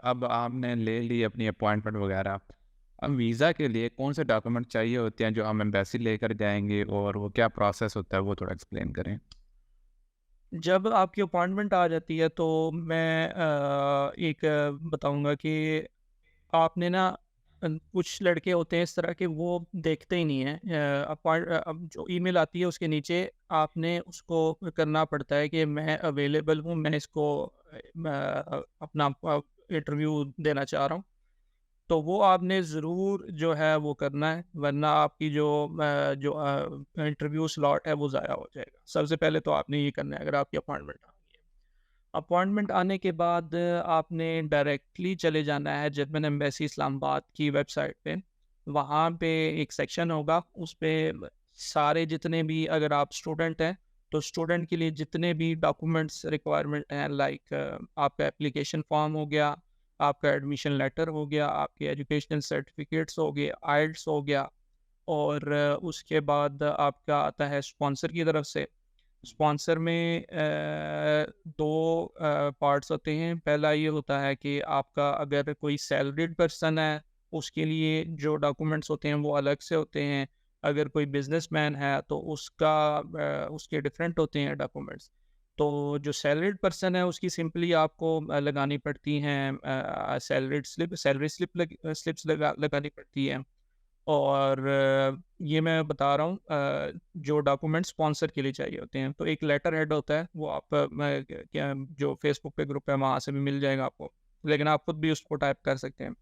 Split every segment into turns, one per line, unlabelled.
अब आपने ले ली अपनी अपॉइंटमेंट वगैरह, अब वीज़ा के लिए कौन से डॉक्यूमेंट चाहिए होते हैं जो हम एम्बेसी लेकर जाएँगे और वो क्या प्रोसेस होता है वो थोड़ा एक्सप्लेन करें?
जब आपकी अपॉइंटमेंट आ जाती है तो मैं एक बताऊँगा कि आपने ना कुछ लड़के होते हैं इस तरह के वो देखते ही नहीं हैं। अब जो ईमेल आती है उसके नीचे आपने उसको करना पड़ता है कि मैं अवेलेबल हूँ, मैं इसको अपना इंटरव्यू देना चाह रहा हूँ। तो वो आपने ज़रूर जो है वो करना है, वरना आपकी जो इंटरव्यू स्लॉट है वो ज़ाया हो जाएगा। सबसे पहले तो आपने ये करना है अगर आपकी अपॉइंटमेंट आ गई है। अपॉइंटमेंट आने के बाद आपने डायरेक्टली चले जाना है जर्मन एम्बेसी इस्लामाबाद की वेबसाइट पे। वहाँ पे एक सेक्शन होगा, उस पे सारे जितने भी अगर आप स्टूडेंट हैं, तो स्टूडेंट के लिए जितने भी डॉक्यूमेंट्स रिक्वायरमेंट हैं लाइक आपका एप्लीकेशन फॉर्म हो गया, आपका एडमिशन लेटर हो गया, आपके एजुकेशनल सर्टिफिकेट्स हो गए, आइल्स हो गया और उसके बाद आपका आता है स्पॉन्सर की तरफ से। स्पॉन्सर में 2 पार्ट्स होते हैं। पहला ये होता है कि आपका अगर कोई सैलरीड पर्सन है, उसके लिए जो डॉक्यूमेंट्स होते हैं वो अलग से होते हैं। अगर कोई बिज़नेसमैन है तो उसके डिफरेंट होते हैं डॉक्यूमेंट्स। तो जो सैलरीड पर्सन है उसकी सिंपली आपको लगानी पड़ती हैं सैलरी स्लिप्स लगानी पड़ती है। और ये मैं बता रहा हूँ जो डॉक्यूमेंट स्पॉन्सर के लिए चाहिए होते हैं। तो एक लेटर हेड होता है, वो आप मैं क्या जो फेसबुक पे ग्रुप है वहाँ से भी मिल जाएगा आपको, लेकिन आप खुद भी उसको टाइप कर सकते हैं।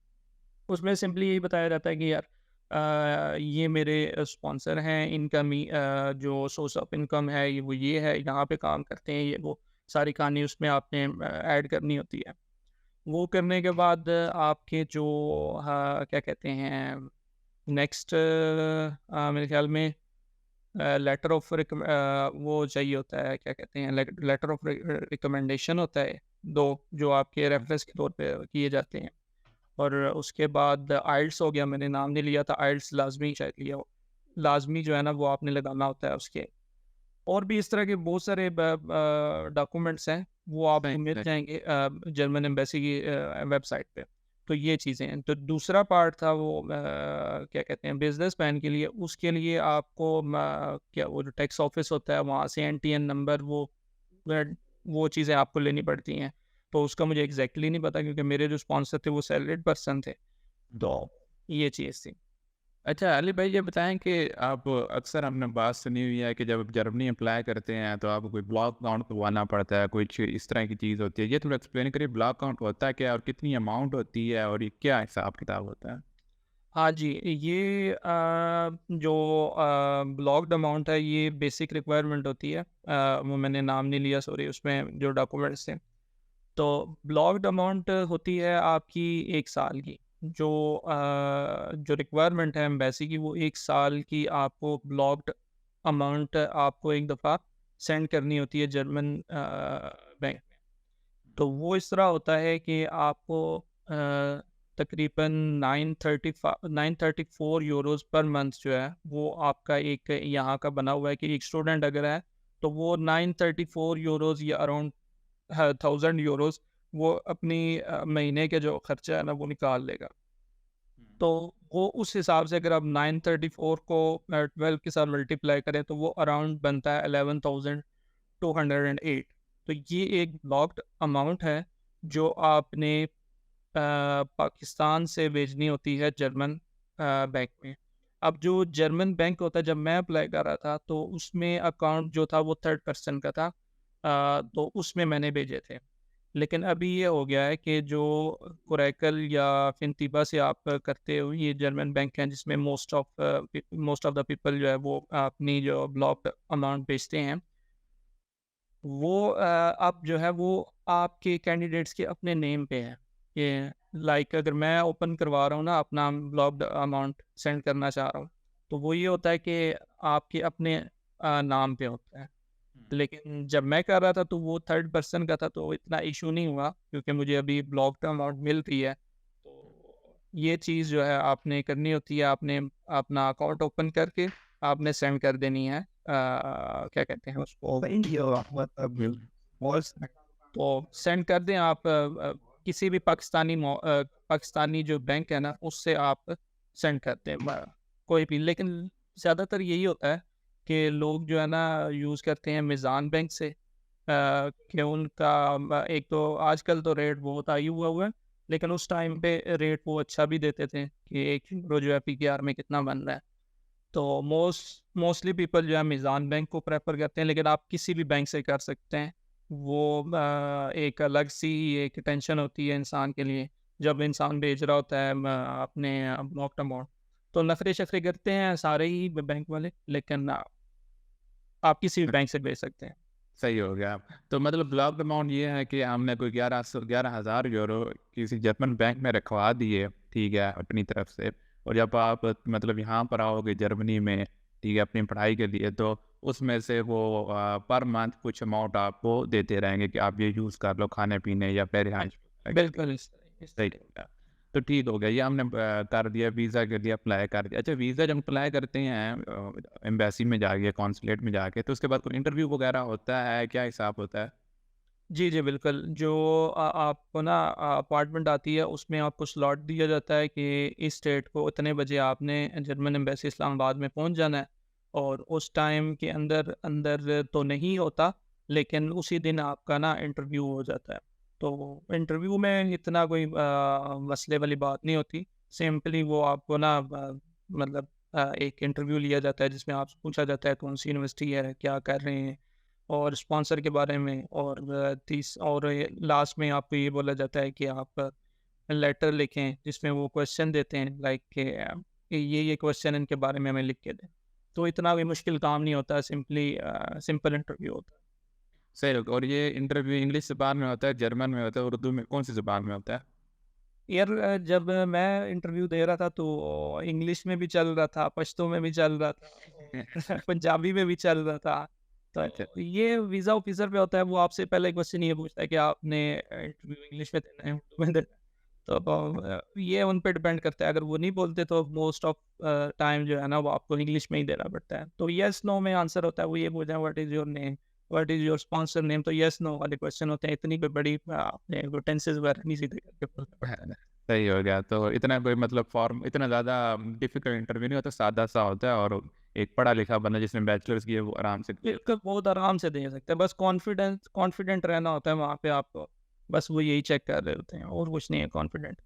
उसमें सिंपली यही बताया जाता है कि यार ये मेरे स्पॉन्सर हैं, जो सोर्स ऑफ इनकम है ये वो ये है, यहाँ पे काम करते हैं, ये वो सारी कहानी उसमें आपने ऐड करनी होती है। वो करने के बाद आपके जो क्या कहते हैं नेक्स्ट मेरे ख्याल में लेटर ऑफ वो चाहिए होता है, क्या कहते हैं लेटर ऑफ रिकमेंडेशन होता है, 2 जो आपके रेफरेंस के तौर पे किए जाते हैं। और उसके बाद आइल्स हो गया, मैंने नाम नहीं लिया था, आइल्स लाज़मी शायद लिया हो। लाज़मी जो है ना वो आपने लगाना होता है उसके। और भी इस तरह के बहुत सारे डॉक्यूमेंट्स हैं, वो
सही,
आपको मिल
सही।
जाएँगे जर्मन एम्बेसी की वेबसाइट पे। तो ये चीज़ें हैं। तो दूसरा पार्ट था वो क्या कहते हैं बिज़नेसमैन के लिए, उसके लिए आपको क्या वो जो टैक्स ऑफ़िस होता है वहाँ से एनटीएन नंबर अ, वो चीज़ें आपको लेनी पड़ती हैं। तो उसका मुझे एग्ज़ैक्टली नहीं पता क्योंकि मेरे जो स्पॉन्सर थे वो सैलरीड पर्सन थे। तो ये चीज़ थी।
अच्छा अली भाई ये बताएँ कि आप अक्सर हमने बात सुनी हुई है कि जब आप जर्मनी अप्लाई करते हैं तो आपको कोई ब्लॉक अकाउंट खुलवाना पड़ता है, कुछ इस तरह की चीज़ होती है। ये थोड़ा एक्सप्लेन करिए ब्लॉक अकाउंट होता है क्या और कितनी अमाउंट होती है और ये क्या हिसाब-किताब होता है?
हाँ जी, ये जो ब्लॉक्ड अमाउंट है ये बेसिक रिक्वायरमेंट होती है। वो मैंने नाम नहीं लिया सॉरी उसमें जो डॉक्यूमेंट्स थे। तो ब्लॉक्ड अमाउंट होती है आपकी 1 साल की। जो रिक्वायरमेंट है एम्बेसी की वो 1 साल की आपको ब्लॉक्ड अमाउंट आपको एक दफ़ा सेंड करनी होती है जर्मन बैंक में। तो वो इस तरह होता है कि आपको तकरीबन 934 यूरोज़ पर मंथ जो है, वो आपका एक यहाँ का बना हुआ है कि एक स्टूडेंट अगर है, तो वो 934 यूरोज़ या अराउंड 1000 यूरोज़ वो अपनी महीने के जो खर्चा है ना, वो निकाल लेगा। तो वो उस हिसाब से अगर आप 934 को 12 के साथ मल्टीप्लाई करें, तो वो अराउंड बनता है 11,208। तो ये एक ब्लॉक्ड अमाउंट है, जो आपने पाकिस्तान से भेजनी होती है जर्मन बैंक में। अब जो जर्मन बैंक होता है जब मैं अप्लाई कर रहा था तो उसमें अकाउंट जो था वो थर्ड पर्सन का था। तो उसमें मैंने भेजे थे। लेकिन अभी ये हो गया है कि जो कुरैकल या फिनतिबा से आप करते हो ये जर्मन बैंक हैं जिसमें मोस्ट ऑफ द पीपल जो है वो अपनी जो ब्लॉक्ड अमाउंट भेजते हैं। वो अब जो है वो आपके कैंडिडेट्स के अपने नेम पे है। ये लाइक अगर मैं ओपन करवा रहा हूँ ना अपना ब्लॉक्ड अमाउंट सेंड करना चाह रहा हूँ, तो वो ये होता है कि आपके अपने नाम पे होता है। लेकिन जब मैं कर रहा था तो वो थर्ड पर्सन का था तो इतना इश्यू नहीं हुआ क्योंकि मुझे अभी ब्लॉक्ड अमाउंट मिल रही है। तो ये चीज़ जो है आपने करनी होती है, आपने अपना अकाउंट ओपन करके आपने सेंड कर देनी है क्या कहते हैं उसको तो सेंड कर दें आप किसी भी पाकिस्तानी जो बैंक है ना, उससे आप सेंड करते हैं कोई भी। लेकिन ज़्यादातर यही होता है कि लोग जो है ना यूज़ करते हैं मीज़ान बैंक से, कि उनका एक तो आजकल तो रेट बहुत हाई हुआ है, लेकिन उस टाइम पे रेट वो अच्छा भी देते थे कि 1 यूरो जो है पीकेआर में कितना बन रहा है। तो मोस्टली पीपल जो है मीज़ान बैंक को प्रेफर करते हैं, लेकिन आप किसी भी बैंक से कर सकते हैं। वो एक अलग सी एक टेंशन होती है इंसान के लिए जब इंसान भेज रहा होता है अपने ब्लॉक्ड अमाउंट। तो नखरे शखरे करते हैं सारे ही बैंक वाले, लेकिन आप किसी भी बैंक से भेज सकते हैं।
सही हो गया। तो मतलब ब्लॉक अमाउंट ये है कि हमने कोई 11,000 यूरो किसी जर्मन बैंक में रखवा दिए, ठीक है, अपनी तरफ से। और जब आप मतलब यहाँ पर आओगे जर्मनी में, ठीक है, अपनी पढ़ाई के लिए, तो उसमें से वो पर मंथ कुछ अमाउंट आपको देते रहेंगे कि आप ये यूज़ कर लो खाने पीने या फिर रिहाइश के लिए।
बिल्कुल इस
सही
तरह।
है। तो ठीक हो गया, ये हमने कर दिया, वीज़ा के लिए अप्लाई कर दिया। अच्छा, वीज़ा जब अप्लाई करते हैं एम्बेसी में जाके, कॉन्सुलेट में जाके, तो उसके बाद कोई इंटरव्यू वगैरह होता है, क्या हिसाब होता है?
जी, जी, बिल्कुल। जो आपको ना अपॉइंटमेंट आती है, उसमें आपको स्लॉट दिया जाता है कि इस डेट को इतने बजे आपने जर्मन एम्बेसी इस्लामाबाद में पहुंच जाना है। और उस टाइम के अंदर अंदर तो नहीं होता, लेकिन उसी दिन आपका ना इंटरव्यू हो जाता है। तो इंटरव्यू में इतना कोई मसले वाली बात नहीं होती। सिंपली वो आपको ना मतलब एक इंटरव्यू लिया जाता है जिसमें आपसे पूछा जाता है कौन सी यूनिवर्सिटी है, क्या कर रहे हैं, और स्पॉन्सर के बारे में। और लास्ट में आपको ये बोला जाता है कि आप लेटर लिखें जिसमें वो क्वेश्चन देते हैं, लाइक कि ये क्वेश्चन इनके बारे में हमें लिख के दें। तो इतना भी मुश्किल काम नहीं होता, सिंपल इंटरव्यू होता है।
सही हो गया। और ये इंटरव्यू इंग्लिश ज़बान में होता है, जर्मन में होता है, उर्दू में, कौन सी ज़बान में होता है?
यार जब मैं इंटरव्यू दे रहा था तो इंग्लिश में भी चल रहा था, पश्तो में भी चल रहा था, और पंजाबी में भी चल रहा था।
अच्छा।
तो ये वीज़ा ऑफिसर पे होता है, वो आपसे पहले क्वेश्चन ये पूछता है कि आपने इंटरव्यू इंग्लिश में देना है, उर्दू में देना है। तो ये उन पे डिपेंड करता है। अगर वो नहीं बोलते तो मोस्ट ऑफ टाइम जो है ना वो आपको इंग्लिश में ही देना पड़ता है। तो येस नो में आंसर होता है। वो ये पूछते हैं what is your name, what is your sponsor name. तो येस नो वाले क्वेश्चन होते हैं। इतनी कोई बड़ी आपने वो टेंसेस वगैरह नहीं सीधे करके बोलना पड़ता है।
सही हो गया। तो इतना कोई मतलब फॉर्म इतना ज़्यादा डिफिकल्ट इंटरव्यू नहीं होता, सादा सा होता है, और एक पढ़ा लिखा बंदा जिसने बैचलर्स की है वो आराम से।
बिल्कुल, बहुत आराम से दे सकते हैं। बस कॉन्फिडेंट रहना होता है वहाँ पे आपको। बस वो यही चेक कर रहे होते हैं और कुछ नहीं है, कॉन्फिडेंट।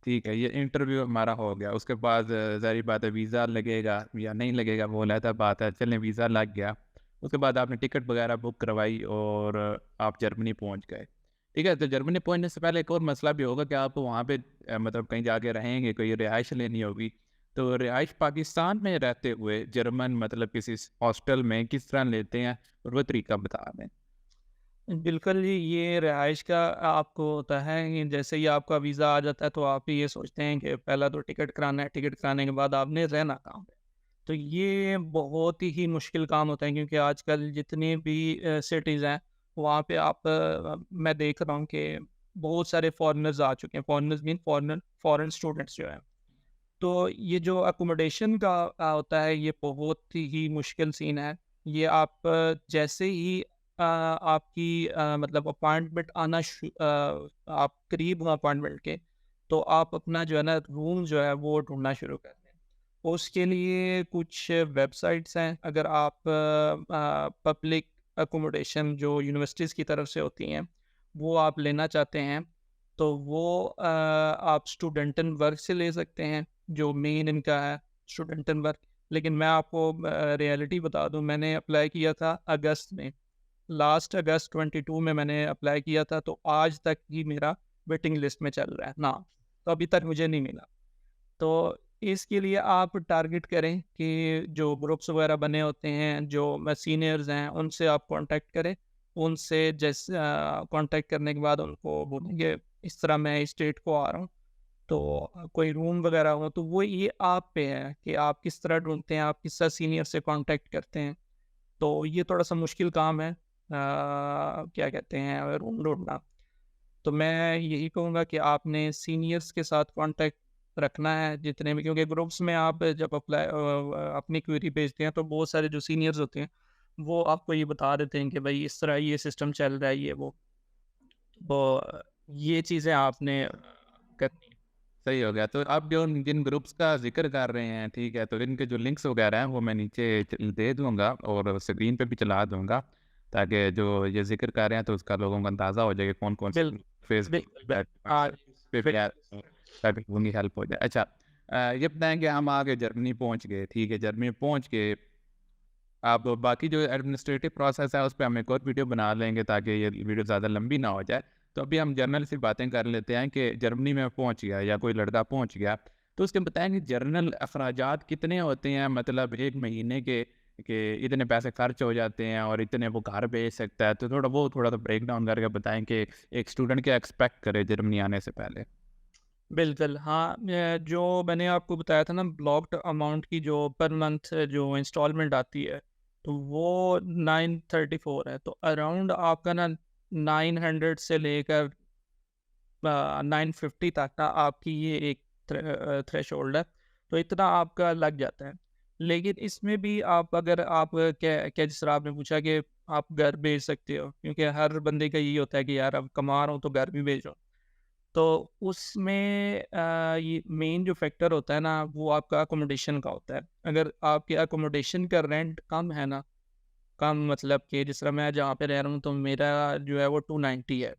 ठीक है, ये इंटरव्यू हमारा हो गया। उसके बाद ज़ाहिर बात है वीज़ा लगेगा या नहीं लगेगा, वो अलग बात है। चलें, वीज़ा लग गया। उसके बाद आपने टिकट वगैरह बुक करवाई और आप जर्मनी पहुंच गए। ठीक है, तो जर्मनी पहुंचने से पहले एक और मसला भी होगा कि आप वहाँ पे मतलब कहीं जाके रहेंगे, कोई रिहाइश लेनी होगी। तो रिहाइश पाकिस्तान में रहते हुए जर्मन मतलब किसी हॉस्टल में किस तरह लेते हैं, और वो तरीका बता दें।
बिल्कुल जी, ये रिहाइश का आपको होता है कि जैसे ही आपका वीज़ा आ जाता है तो आप ये सोचते हैं कि पहला तो टिकट कराना है, टिकट कराने के बाद आपने रहना कहाँ पे। तो ये बहुत ही मुश्किल काम होता है, क्योंकि आजकल जितने भी सिटीज़ हैं वहाँ पे मैं देख रहा हूँ कि बहुत सारे फॉरेनर्स आ चुके हैं। फॉरेनर्स मीन फॉरेन स्टूडेंट्स जो हैं। तो ये जो अकोमोडेशन का होता है, ये बहुत ही मुश्किल सीन है। ये आप जैसे ही आपकी मतलब अपॉइंटमेंट आप करीब हो अपॉइंटमेंट के, तो आप अपना जो है ना रूम जो है वो ढूँढना शुरू कर दें। उसके लिए कुछ वेबसाइट्स हैं। अगर आप पब्लिक अकोमोडेशन जो यूनिवर्सिटीज़ की तरफ से होती हैं, वो आप लेना चाहते हैं, तो वो आप स्टूडेंटन वर्क से ले सकते हैं, जो मेन इनका है स्टूडेंटन वर्क। लेकिन मैं आपको रियलिटी बता दूं, मैंने अप्लाई किया था अगस्त में, लास्ट अगस्त 22 में मैंने अप्लाई किया था। तो आज तक ही मेरा वेटिंग लिस्ट में चल रहा है ना, तो अभी तक मुझे नहीं मिला। तो इसके लिए आप टारगेट करें कि जो ग्रुप्स वगैरह बने होते हैं, जो सीनियर्स हैं, उनसे आप कांटेक्ट करें। उनसे जैसे कांटेक्ट करने के बाद उनको बोलेंगे इस तरह मैं इस स्टेट को आ रहा हूँ, तो कोई रूम वगैरह हो, तो वो ये आप पे है कि आप किस तरह ढूंढते हैं, आप किस तरह सीनियर से कांटेक्ट करते हैं। तो ये थोड़ा सा मुश्किल काम है, क्या कहते हैं, रूम ढूंढना। तो मैं यही कहूँगा कि आपने सीनियर्स के साथ कांटेक्ट रखना है जितने भी, क्योंकि ग्रुप्स में आप जब अपनी क्वेरी भेजते हैं तो बहुत सारे जो सीनियर्स होते हैं वो आपको ये बता देते हैं कि भाई इस तरह ये सिस्टम चल रहा है, ये वो ये चीज़ें आपने करनी है।
सही हो गया। तो आप जो जिन ग्रुप्स का ज़िक्र कर रहे हैं, ठीक है, तो इनके जो लिंक्स वगैरह हैं, वो मैं नीचे दे दूँगा और स्क्रीन पे भी चला दूँगा, ताकि जो ये ज़िक्र कर रहे हैं, तो उसका लोगों को अंदाज़ा हो जाए कि कौन-कौन से
बिल्कुल,
फेसबुक
बिल्कुल, हाँ,
पे भी है,
बिल्कुल।
ताकि उनकी हेल्प हो जाए। अच्छा, ये बताएँ कि हम आगे जर्मनी पहुँच गए, ठीक है, जर्मनी पहुँच के आप बाकी जो एडमिनिस्ट्रेटिव प्रोसेस है, उस पे हम एक और वीडियो बना लेंगे, ताकि ये वीडियो ज़्यादा लंबी ना हो जाए। तो अभी हम जनरल सी बातें कर लेते हैं कि जर्मनी में पहुँच गया या कोई लड़का पहुँच गया, तो उसके बताएँ कि जनरल अखराजात कितने होते हैं, मतलब 1 महीने के इतने पैसे खर्च हो जाते हैं और इतने वो घर भेज सकता है। तो थोड़ा-सा ब्रेक डाउन करके बताएँ कि एक स्टूडेंट क्या एक्सपेक्ट करे जर्मनी आने से पहले?
बिल्कुल, हाँ, जो मैंने आपको बताया था ना, ब्लॉक्ड अमाउंट की जो पर मंथ जो इंस्टॉलमेंट आती है, तो वो 934 है। तो अराउंड आपका ना 900 से लेकर 950 तक ना आपकी ये एक थ्रेशोल्ड है, तो इतना आपका लग जाता है। लेकिन इसमें भी आप, अगर आप क्या क्या जिस तरह आपने पूछा कि आप घर भेज सकते हो, क्योंकि हर बंदे का यही होता है कि यार अब कमा रहा हूँ तो घर भी भेजो। तो उसमें ये मेन जो फैक्टर होता है ना, वो आपका अकोमोडेशन का होता है। अगर आपके अकोमोडेशन का रेंट कम है ना, कम मतलब कि जिस तरह मैं जहाँ पे रह रहा हूँ, तो मेरा जो है वो 290 है,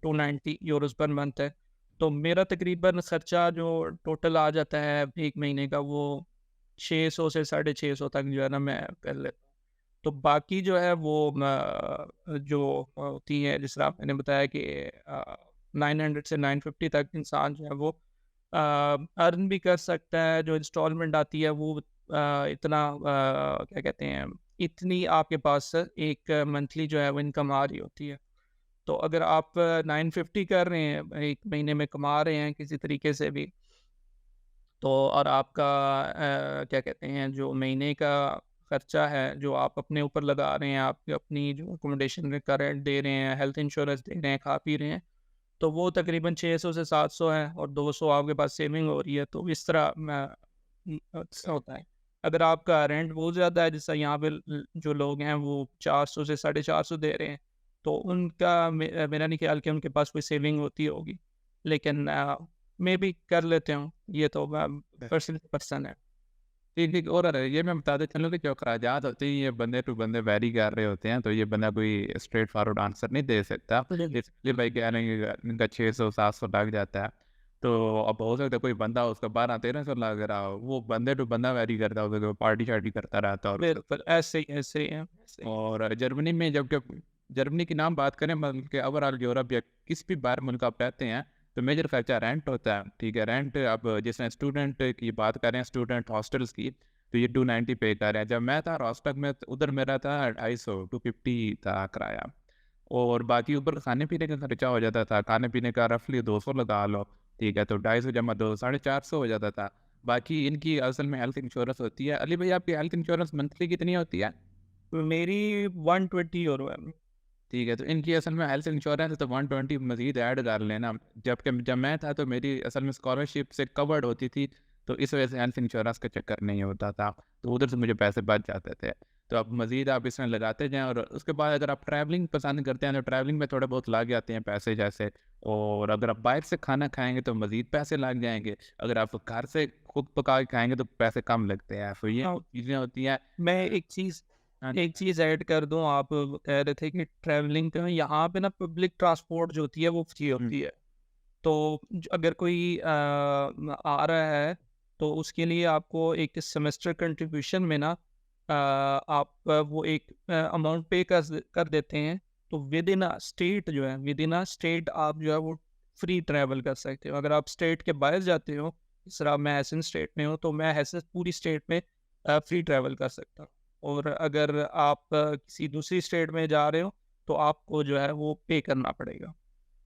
290 यूरोज़ पर मंथ है। तो मेरा तकरीबन खर्चा जो टोटल आ जाता है 1 महीने का, वो 600 से 650 तक जो है ना मैं कर लेता हूँ। तो बाकी जो है वो जो होती है, जिस तरह मैंने बताया कि 900 से 950 तक इंसान जो है वो अर्न भी कर सकता है। जो इंस्टॉलमेंट आती है वो इतना क्या कहते हैं, इतनी आपके पास एक मंथली जो है वो इनकम आ रही होती है। तो अगर आप 950 कर रहे हैं, 1 महीने में कमा रहे हैं किसी तरीके से भी, तो और आपका क्या कहते हैं, जो महीने का खर्चा है जो आप अपने ऊपर लगा रहे हैं, आप अपनी जो अकोमोडेशन का रेंट दे रहे हैं, हेल्थ इंश्योरेंस दे रहे हैं, खा पी रहे हैं, तो वो तकरीबन 600 से 700 है और 200 आपके पास सेविंग हो रही है। तो इस तरह अच्छा होता है। अगर आपका रेंट बहुत ज़्यादा है, जैसा यहाँ पे जो लोग हैं वो 400 से 450 दे रहे हैं, तो उनका मेरा नहीं ख्याल कि उनके पास कोई सेविंग होती होगी। लेकिन मे बी कर लेते हो, ये तो पर्सन पर्सन है।
ठीक, ठीक। और ये मैं बताते चलूँ कि जो अखराजात होते हैं, ये बंदे टू बंदे वैरी कर रहे होते हैं, तो ये बंदा कोई स्ट्रेट फॉरवर्ड आंसर नहीं दे सकता। इसलिए भाई कह रहे हैं कि इनका 600-700 लग जाता है। तो अब हो सकता है कोई बंदा उसका 1200-1300 लग रहा हो, वो बंदे टू बंदा वैरी करता हो, तो पार्टी-शार्टी करता रहता है और उसका
बिल्कुल, ऐसे ही है, ऐसे ही है।
और जर्मनी में जबकि जर्मनी की नाम बात करें, मतलब कि ओवरऑल यूरोप या किसी भी बाहर मुल्क आप रहते हैं, तो मेजर खर्चा रेंट होता है, ठीक है। रेंट अब जैसे स्टूडेंट की बात करें, स्टूडेंट हॉस्टल्स की, तो ये 290 पे कर रहे हैं। जब मैं था रोस्टक में, तो उधर मेरा था 250, 250 था किराया। और बाकी ऊपर खाने पीने का खर्चा हो जाता था, खाने पीने का रफली 200 लगा लो, ठीक है, तो 250 जमा 2 450 हो जाता था। बाकी इनकी असल में हेल्थ इंश्योरेंस होती है। अली भाई, आपकी हेल्थ इंश्योरेंस मंथली कितनी होती है?
मेरी 120 यूरो है।
ठीक है, तो इनकी असल में हेल्थ इंश्योरेंस है, तो 120 मज़ीद ऐड कर लेना। जबकि जब मैं था, तो मेरी असल में स्कॉलरशिप से कवर्ड होती थी, तो इस वजह से हेल्थ इंश्योरेंस का चक्कर नहीं होता था, तो उधर से मुझे पैसे बच जाते थे। तो अब मज़ीद आप इसमें लगाते जाएँ, और उसके बाद अगर आप ट्रैवलिंग पसंद करते हैं, तो ट्रैवलिंग में थोड़े बहुत लग जाते हैं पैसे जैसे, और अगर आप बाहर से खाना खाएँगे तो मज़ीद पैसे लग जाएँगे। अगर आप घर से खुद पका के खाएँगे तो पैसे कम लगते हैं। तो ये
हाँ,
चीज़ें होती हैं।
मैं
हाँ,
एक चीज़ ऐड कर दूँ, आप कह रहे थे कि ट्रैवलिंग पे यहाँ पे ना पब्लिक ट्रांसपोर्ट जो होती है वो फ्री
हुँ,
होती है। तो अगर कोई आ रहा है, तो उसके लिए आपको एक सेमेस्टर कंट्रीब्यूशन में ना आप वो एक अमाउंट पे कर देते हैं। तो विद इन अ स्टेट जो है, विद इन अ स्टेट आप जो है वो फ्री ट्रैवल कर सकते हो। अगर आप स्टेट के बाहर जाते हो, जिस तरह मैं हैसन स्टेट में हूँ, तो मैं हैसन पूरी स्टेट में फ्री ट्रैवल कर सकता हूँ। और अगर आप किसी दूसरी स्टेट में जा रहे हो, तो आपको जो है वो पे करना पड़ेगा।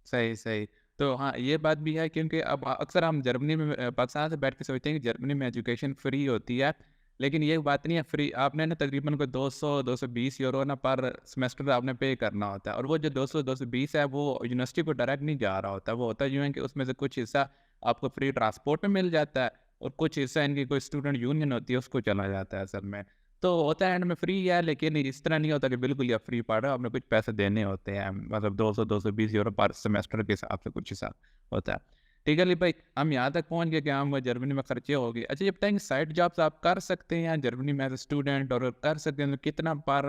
सही, सही। तो हाँ, ये बात भी है, क्योंकि अब अक्सर हम जर्मनी में पाकिस्तान से बैठ के सोचते हैं कि जर्मनी में एजुकेशन फ्री होती है, लेकिन ये बात नहीं है फ्री। आपने ना तकरीबन कोई 200-220 यूरो ना पर सेमेस्टर आपने पे करना होता है, और वो जो 200-220 है, वो यूनिवर्सिटी को डायरेक्ट नहीं जा रहा होता है। वो होता यूँ है कि उसमें से कुछ हिस्सा आपको फ्री ट्रांसपोर्ट में मिल जाता है, और कुछ हिस्सा इनकी कोई स्टूडेंट यूनियन होती है, उसको चला जाता है असल में। तो होता है एंड में फ्री है, लेकिन इस तरह नहीं होता कि बिल्कुल ही आप फ्री पढ़ रहे हो, आपने कुछ पैसे देने होते हैं, मतलब 200-220 यूरो पर सेमेस्टर के हिसाब से कुछ हिसाब होता है। ठीक है अली भाई, हम यहाँ तक पहुँच गए कि हम जर्मनी में खर्चे हो गए। अच्छा ये बताएँगे साइड जॉब्स आप कर सकते हैं जर्मनी में एज़ अ स्टूडेंट, और कर सकते हैं तो कितना पर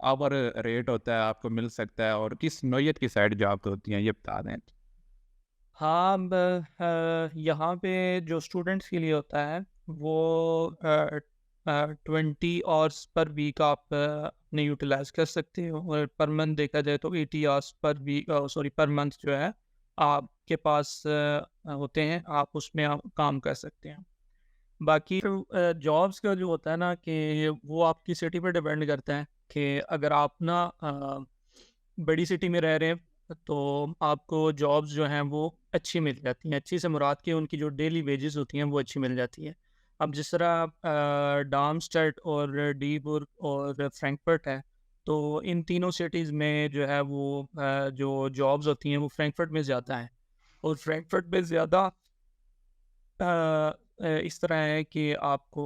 आवर रेट होता है आपको मिल सकता है, और किस नौइयत की साइड जॉब्स होती हैं ये बता दें?
हाँ, यहाँ पे जो स्टूडेंट्स के लिए होता है वो 20 आवर्स पर वीक आप अपने यूटिलाइज कर सकते हो, और पर मंथ देखा जाए तो 80 hours per week, sorry per month जो है आपके पास होते हैं, आप उसमें आप काम कर सकते हैं। बाकी जॉब्स का जो होता है ना कि वो आपकी सिटी पे डिपेंड करता है कि अगर आप ना बड़ी सिटी में रह रहे हैं तो आपको जॉब्स जो हैं वो अच्छी मिल जाती हैं। अच्छी से मुराद की उनकी जो डेली वेजेस होती हैं वो अच्छी मिल जाती है। अब जिस तरह डार्मस्टेड और डीबुर्ग और फ्रैंकफर्ट है, तो इन तीनों सिटीज़ में जो है वो जो जॉब्स होती हैं वो फ्रैंकफर्ट में ज़्यादा हैं, और फ्रैंकफर्ट में ज़्यादा इस तरह है कि आपको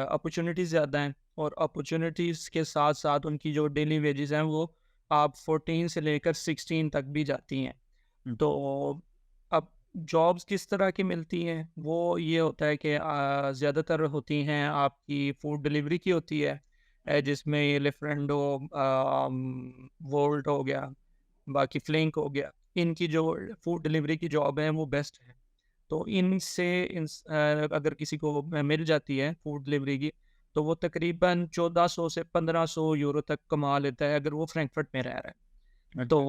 अपॉर्चुनिटीज़ ज़्यादा हैं, और अपॉर्चुनिटीज़ के साथ-साथ उनकी जो डेली वेजेस हैं वो आप 14 से लेकर 16 तक भी जाती हैं।
हुँ।
तो अब जॉब्स किस तरह की मिलती हैं, वो ये होता है कि ज़्यादातर होती हैं आपकी फूड डिलीवरी की होती है, जिसमें ये लिफरेंडो, वोल्ट हो गया, बाकी फ्लिंक हो गया। इनकी जो फूड डिलीवरी की जॉब है वो बेस्ट है। तो इनसे अगर किसी को मिल जाती है फूड डिलीवरी की, तो वो तकरीबन 1400 से 1500 यूरो तक कमा लेता है अगर वो फ्रैंकफर्ट में रह रहा है। तो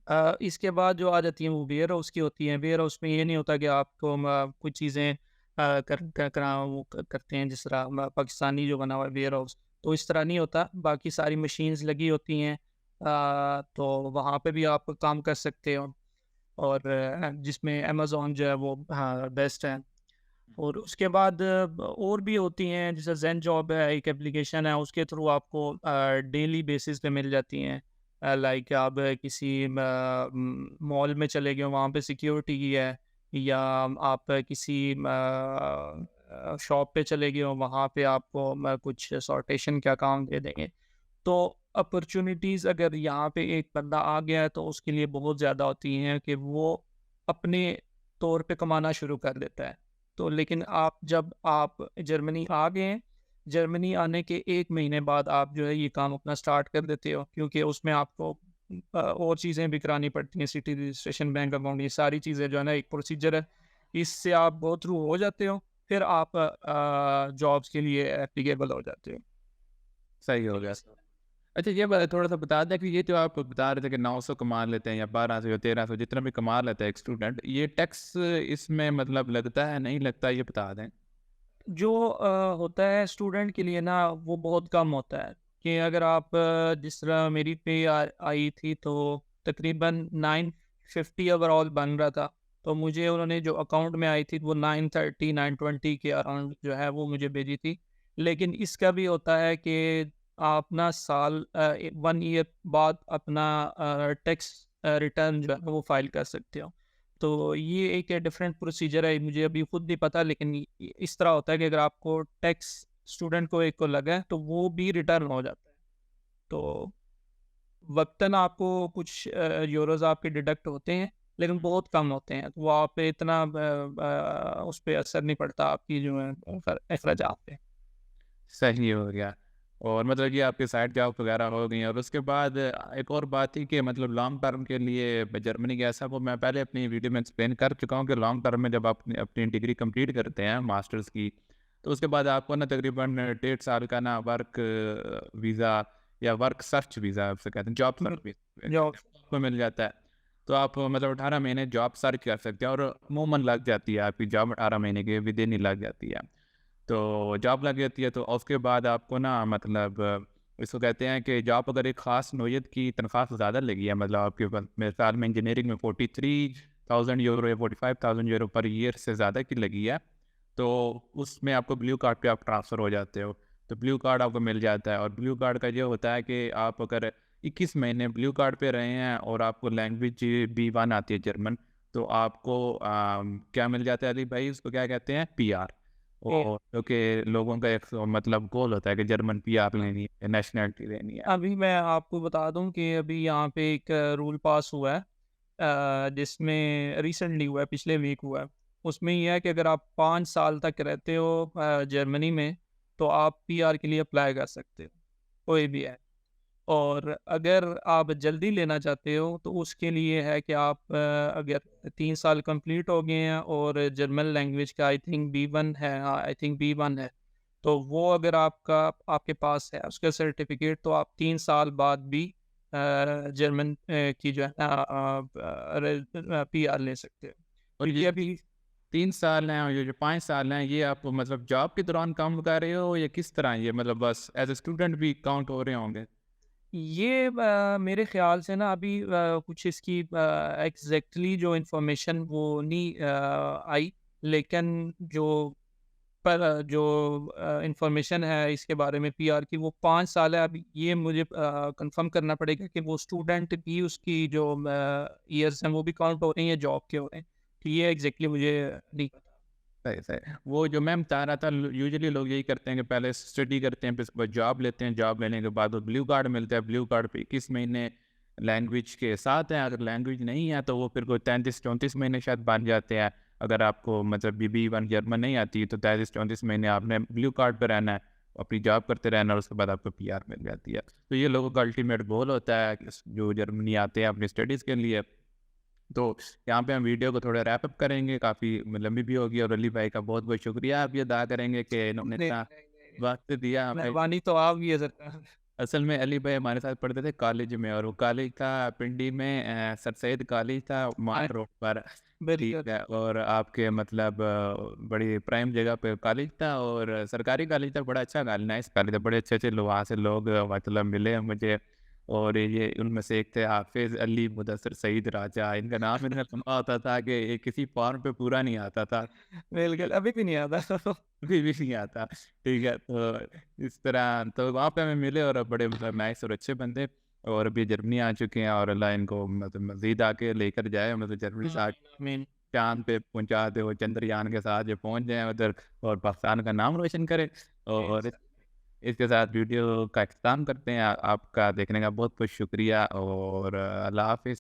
अच्छा।
इसके बाद जो आ जाती हैं वो वेयर हाउस की होती हैं। वेयर हाउस में ये नहीं होता कि आपको कुछ चीज़ें करते हैं जिस तरह पाकिस्तानी जो बना हुआ है वेयर हाउस, तो इस तरह नहीं होता। बाकी सारी मशीन्स लगी होती हैं, तो वहाँ पे भी आप काम कर सकते हो, और जिसमें अमेज़न जो है वो हाँ, बेस्ट है। और उसके बाद और भी होती हैं, जैसे ज़ेन जॉब है, एक एप्लीकेशन है, उसके थ्रू आपको डेली बेसिस पे मिल जाती हैं। लाइक आप किसी मॉल में चले गए हो, वहाँ पे सिक्योरिटी की है, या आप किसी शॉप पे चले गए हो, वहाँ पे आपको कुछ सॉर्टेशन का काम दे देंगे। तो अपॉर्चुनिटीज़ अगर यहाँ पे एक बंदा आ गया है तो उसके लिए बहुत ज़्यादा होती हैं कि वो अपने तौर पे कमाना शुरू कर देता है। तो लेकिन जब आप जर्मनी आ गए हैं, जर्मनी आने के 1 महीने बाद आप जो है ये काम अपना स्टार्ट कर देते हो, क्योंकि उसमें आपको और चीज़ें भी करानी पड़ती हैं, सिटी रजिस्ट्रेशन, बैंक अकाउंट, ये सारी चीज़ें जो है ना एक प्रोसीजर है। इससे आप गो थ्रू हो जाते हो, फिर आप जॉब्स के लिए एप्लीकेबल हो जाते हो।
सही हो गया। अच्छा ये थोड़ा-सा बता दें कि ये जो आप बता रहे थे कि 900 कमा लेते हैं या 1200 या 1300 जितना भी कमा लेता है एक स्टूडेंट, ये टैक्स इसमें मतलब लगता है, नहीं लगता, ये बता दें?
जो होता है स्टूडेंट के लिए ना वो बहुत कम होता है, कि अगर आप जिस तरह मेरी पे आई थी तो तकरीबन 950 ओवरऑल बन रहा था, तो मुझे उन्होंने जो अकाउंट में आई थी वो 930 920 के अराउंड जो है वो मुझे भेजी थी। लेकिन इसका भी होता है कि आप ना साल 1 ईयर बाद अपना टैक्स रिटर्न जो है वो फाइल कर सकते हो। तो ये एक डिफरेंट प्रोसीजर है, मुझे अभी खुद नहीं पता, लेकिन इस तरह होता है कि अगर आपको टैक्स स्टूडेंट को एक को लगा है तो वो भी रिटर्न हो जाता है। तो वक्तन आपको कुछ यूरोज आपके डिडक्ट होते हैं, लेकिन बहुत कम होते हैं, तो वो आप पे इतना उस पर असर नहीं पड़ता आपकी जो है अखराजात पे।
सही हो गया। और मतलब ये आपकी साइड जॉब वगैरह हो गई, और उसके बाद एक और बात थी कि मतलब लॉन्ग टर्म के लिए जर्मनी कैसा, वो मैं पहले अपनी वीडियो में एक्सप्लेन कर चुका हूँ कि लॉन्ग टर्म में जब आप अपनी अपनी डिग्री कंप्लीट करते हैं मास्टर्स की, तो उसके बाद आपको ना तकरीबन 1.5 साल का ना वर्क वीज़ा या वर्क सर्च वीज़ा आपसे कहते हैं, जॉब सर्च वीज़ा
जो
आपको मिल जाता है। तो आप मतलब 18 महीने जॉब सर्च कर सकते हैं, और अमूमन लग जाती है आपकी जॉब 18 महीने के विद इन ही लग जाती है। तो जॉब लग जाती है तो उसके बाद आपको ना मतलब इसको कहते हैं कि जॉब अगर एक ख़ास नौइयत की तनख्वाह से ज़्यादा लगी है, मतलब आपके पास मेरे ख्याल में इंजीनियरिंग में 43,000 यूरो या 45,000 यूरो पर ईयर से ज़्यादा की लगी है, तो उसमें आपको ब्लू कार्ड पे आप ट्रांसफ़र हो जाते हो। तो ब्लू कार्ड आपको मिल जाता है, और ब्लू कार्ड का ये होता है कि आप अगर 21 महीने ब्लू कार्ड पे रहे हैं और आपको लैंग्वेज B1 आती है जर्मन, तो आपको क्या मिल जाता है अली भाई, उसको क्या कहते हैं, PR।
ए
और जो कि लोगों का एक मतलब गोल होता है कि जर्मन पीआर लेनी है, नेशनैलिटी लेनी है।
अभी मैं आपको बता दूँ कि अभी यहाँ पे एक रूल पास हुआ है, जिसमें रिसेंटली हुआ है, पिछले वीक हुआ है। उसमें ये है कि अगर आप 5 साल तक रहते हो जर्मनी में, तो आप पीआर के लिए अप्लाई कर सकते हो, कोई भी है। और अगर आप जल्दी लेना चाहते हो, तो उसके लिए है कि आप अगर 3 साल कंप्लीट हो गए हैं और जर्मन लैंग्वेज का आई थिंक बी1 है, हाँ, आई थिंक बी1 है। तो वो अगर आपके पास है उसका सर्टिफ़िकेट, तो आप 3 साल बाद भी जर्मन की जो है ना पीआर ले सकते हो।
और ये
क्योंकि अभी
3 साल हैं और ये जो 5 साल हैं, ये आप मतलब जॉब के दौरान काउंट कर रहे हो या किस तरह ये मतलब बस एज़ अ स्टूडेंट भी काउंट हो रहे होंगे?
ये मेरे ख़्याल से ना अभी कुछ इसकी एग्ज़ैक्टली जो इन्फॉर्मेशन वो नहीं आई, लेकिन जो इन्फॉर्मेशन है इसके बारे में पीआर की, वो 5 साल है। अभी ये मुझे कन्फर्म करना पड़ेगा कि वो स्टूडेंट की उसकी जो ईयर्स हैं वो भी काउंट हो रही हैं, जॉब के हो रहे हैं। तो ये एग्ज़ैक्टली मुझे नहीं पता।
सही, सही। वो जो मैं बता रहा था यूजुअली लोग यही करते हैं कि पहले स्टडी करते हैं, फिर उसके बाद जॉब लेते हैं, जॉब लेने के बाद वो ब्लू कार्ड मिलता है, ब्लू कार्ड पे 21 महीने लैंग्वेज के साथ हैं, अगर लैंग्वेज नहीं है तो वो फिर कोई 33-34 महीने शायद बन जाते हैं। अगर आपको मतलब बी1 जर्मन नहीं आती तो 33-34 महीने आपने ब्लू कार्ड पे रहना है, अपनी जॉब करते रहना और उसके बाद आपको पीआर मिल जाती है। तो ये लोगों का अल्टीमेट गोल होता है कि जो जर्मनी आते हैं अपनी स्टडीज़ के लिए। तो यहाँ पे हम वीडियो को थोड़ा रैप अप करेंगे, काफ़ी लंबी भी होगी और अली भाई का बहुत-बहुत शुक्रिया आप ये अदा करेंगे कि इन्होंने
नहीं,
इतना
नहीं, नहीं,
वक़्त दिया हमें।
मेहरबानी तो आपकी है सरकार।
असल में अली भाई हमारे साथ पढ़ते थे कॉलेज में और वो कॉलेज था पिंडी में सर सैयद कॉलेज था
हाँ,
माल रोड पर।
वेरी
ठीक
गुड।
है और आपके मतलब बड़ी प्राइम जगह पे कॉलेज था और सरकारी कॉलेज था, बड़ा अच्छा कॉलेज, नाइस कॉलेज था, बड़े अच्छे-अच्छे वहाँ से लोग मतलब मिले मुझे और ये उनमें से एक थे हाफ़िज़ अली मुदस्सिर सईद राजा, इनका नाम मैंने सुना होता था कि ये किसी फॉर्म पे पूरा नहीं आता था।
बिल्कुल, अभी भी नहीं आता।
अभी भी नहीं आता, ठीक है? तो इस तरह तो वहाँ पे हमें मिले और बड़े मतलब नाइस और अच्छे बंदे और अभी जर्मनी आ चुके हैं और अल्लाह इनको मतलब मज़ीद आगे लेकर जाए, मतलब जर्मनी से
आमीन, आमीन।
चाँद पे पहुँचा दे, वो चंद्रयान के साथ जो पहुँच जाएँ उधर और पाकिस्तान का नाम रोशन करें और
इंशाल्लाह।
इसके साथ वीडियो का इख्तिताम करते हैं। आपका देखने का बहुत-बहुत शुक्रिया और अल्लाह हाफ़िज़।